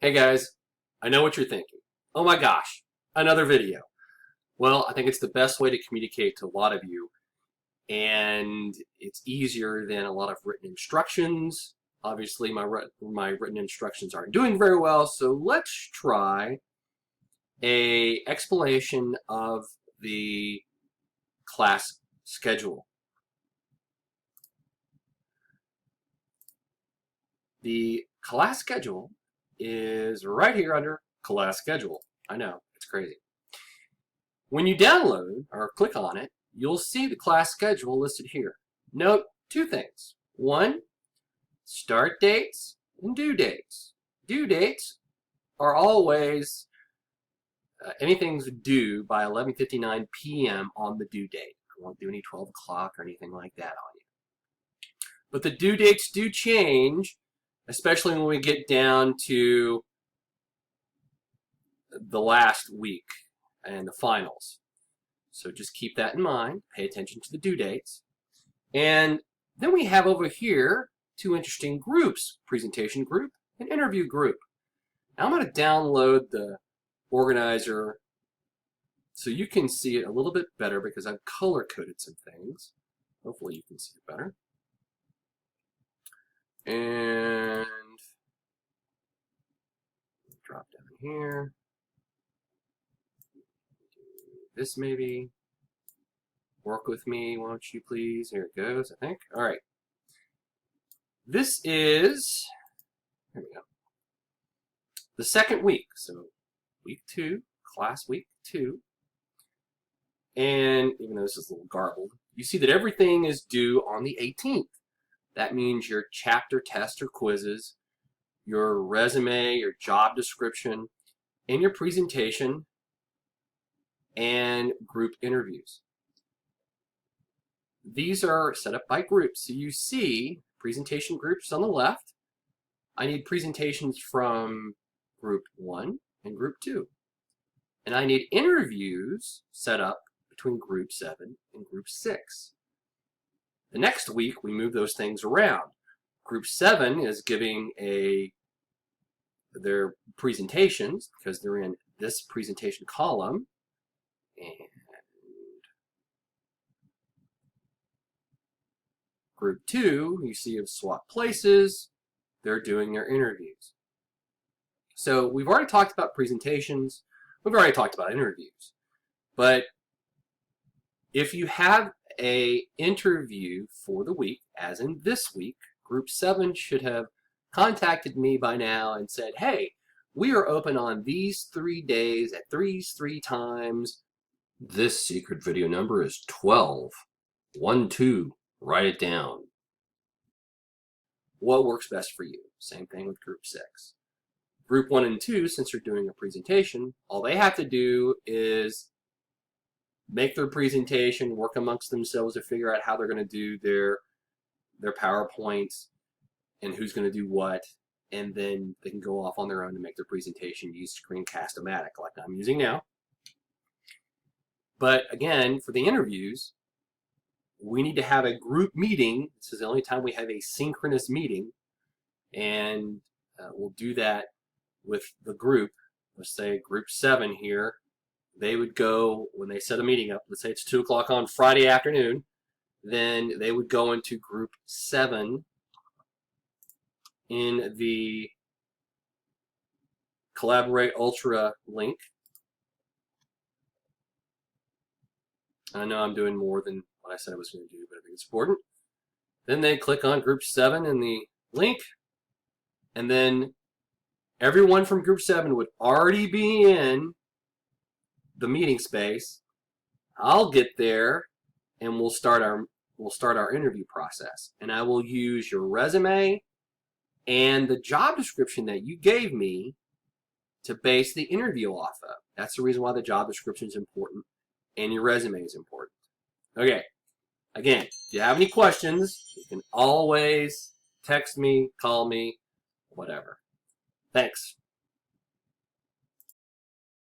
Hey guys, I know what you're thinking. Oh my gosh, another video. Well, I think it's the best way to communicate to a lot of you, and it's easier than a lot of written instructions. Obviously, my written instructions aren't doing very well, so let's try a explanation of the class schedule. The class schedule is right here under class schedule. I know, it's crazy. When you download or click on it, you'll see the class schedule listed here. Note two things. One, start dates and due dates. Due dates are always anything's due by 11:59 p.m. on the due date. I won't do any 12 o'clock or anything like that on you. But the due dates do change, especially when we get down to the last week and the finals. So just keep that in mind. Pay attention to the due dates. And then we have over here two interesting groups, presentation group and interview group. Now I'm going to download the organizer so you can see it a little bit better because I've color-coded some things. Hopefully you can see it better. And drop down here. This maybe. Work with me, won't you please? Here it goes, I think. All right. This is, here we go, the second week. So week 2, class week 2. And even though this is a little garbled, you see that everything is due on the 18th. That means your chapter test or quizzes, your resume, your job description, and your presentation and group interviews. These are set up by groups. So you see presentation groups on the left. I need presentations from group 1 and group 2. And I need interviews set up between group 7 and group 6. The next week, we move those things around. Group 7 is giving their presentations because they're in this presentation column. And group 2, you see have swapped places. They're doing their interviews. So we've already talked about presentations. We've already talked about interviews. But if you have an interview for the week, as in this week, group 7 should have contacted me by now and said, hey, we are open on these 3 days at these 3 times. This secret video number is 12. 12. Write it down. What works best for you? Same thing with group 6. Group 1 and 2, since they're doing a presentation, all they have to do is make their presentation, work amongst themselves to figure out how they're going to do their PowerPoints and who's going to do what, and then they can go off on their own to make their presentation, use Screencast-O-Matic like I'm using now. But again, for the interviews, we need to have a group meeting. This is the only time we have a synchronous meeting, and we'll do that with the group. Let's say group 7 here. They would go, when they set a meeting up, let's say it's 2 o'clock on Friday afternoon, then they would go into group 7 in the Collaborate Ultra link. I know I'm doing more than what I said I was going to do, but I think it's important. Then they click on group 7 in the link, and then everyone from group 7 would already be in the meeting space. I'll get there and we'll start our interview process. And I will use your resume and the job description that you gave me to base the interview off of. That's the reason why the job description is important and your resume is important. Okay. Again, if you have any questions, you can always text me, call me, whatever. Thanks.